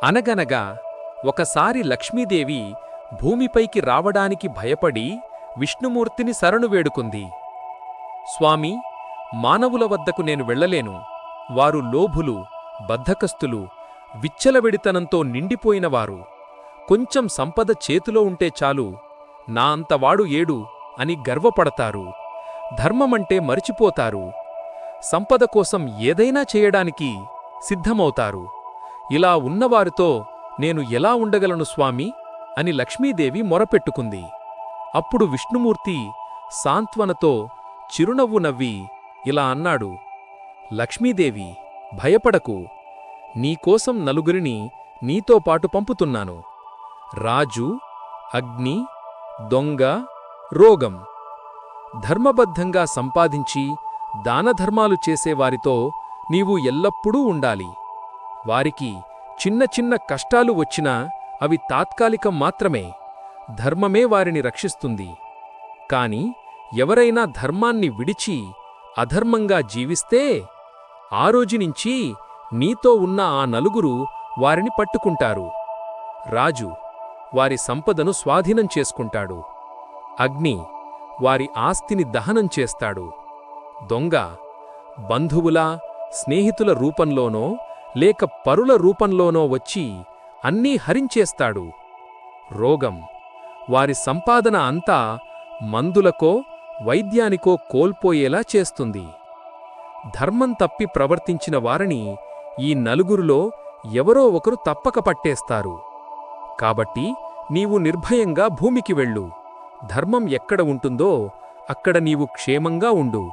అనగనగా ఒకసారి లక్ష్మీదేవి భూమిపైకి రావడానికి భయపడి విష్ణుమూర్తిని శరణు వేడుకుంది. స్వామీ, మానవుల వద్దకు నేను వెళ్ళలేను. వారు లోభులు, బద్ధకస్తులు, విచ్చలవిడితనంతో నిండిపోయినవారు. కొంచెం సంపద చేతిలో ఉంటే చాలు, నా అంతవాడు ఏడు అని గర్వపడతారు. ధర్మమంటే మరిచిపోతారు. సంపద కోసం ఏదైనా చేయడానికి సిద్ధమవుతారు. ఇలా ఉన్నవారితో నేను ఎలా ఉండగలను స్వామీ అని లక్ష్మీదేవి మొరపెట్టుకుంది. అప్పుడు విష్ణుమూర్తి సాంత్వనతో చిరునవ్వు నవ్వి ఇలా అన్నాడు: లక్ష్మీదేవి, భయపడకు. నీకోసం నలుగురిని నీతో పాటు పంపుతున్నాను. రాజు, అగ్ని, దొంగ, రోగం. ధర్మబద్ధంగా సంపాదించి దానధర్మాలు చేసేవారితో నీవు ఎల్లప్పుడూ ఉండాలి. వారికి చిన్న చిన్న కష్టాలు వచ్చినా అవి తాత్కాలికం మాత్రమే. ధర్మమే వారిని రక్షిస్తుంది. కాని ఎవరైనా ధర్మాన్ని విడిచి అధర్మంగా జీవిస్తే ఆ రోజునించి నీతో ఉన్న ఆ నలుగురు వారిని పట్టుకుంటారు. రాజు వారి సంపదను స్వాధీనం చేసుకుంటాడు. అగ్ని వారి ఆస్తిని దహనం చేస్తాడు. దొంగ బంధువుల, స్నేహితుల రూపంలోనో లేక పరుల రూపంలోనో వచ్చి అన్నీ హరించేస్తాడు. రోగం వారి సంపాదన అంతా మందులకో వైద్యానికో కోల్పోయేలా చేస్తుంది. ధర్మం తప్పి ప్రవర్తించిన వారిని ఈ నలుగురిలో ఎవరో ఒకరు తప్పక పట్టేస్తారు. కాబట్టి నీవు నిర్భయంగా భూమికి వెళ్ళు. ధర్మం ఎక్కడ ఉంటుందో అక్కడ నీవు క్షేమంగా ఉండు.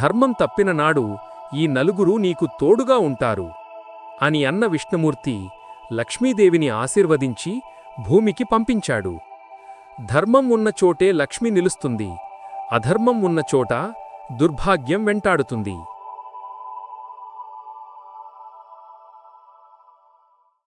ధర్మం తప్పిన నాడు ఈ నలుగురు నీకు తోడుగా ఉంటారు అని అన్న విష్ణుమూర్తి లక్ష్మీదేవిని ఆశీర్వదించి భూమికి పంపించాడు. ధర్మం ఉన్న చోటే లక్ష్మి నిలుస్తుంది. అధర్మం ఉన్న చోట దుర్భాగ్యం వెంటాడుతుంది.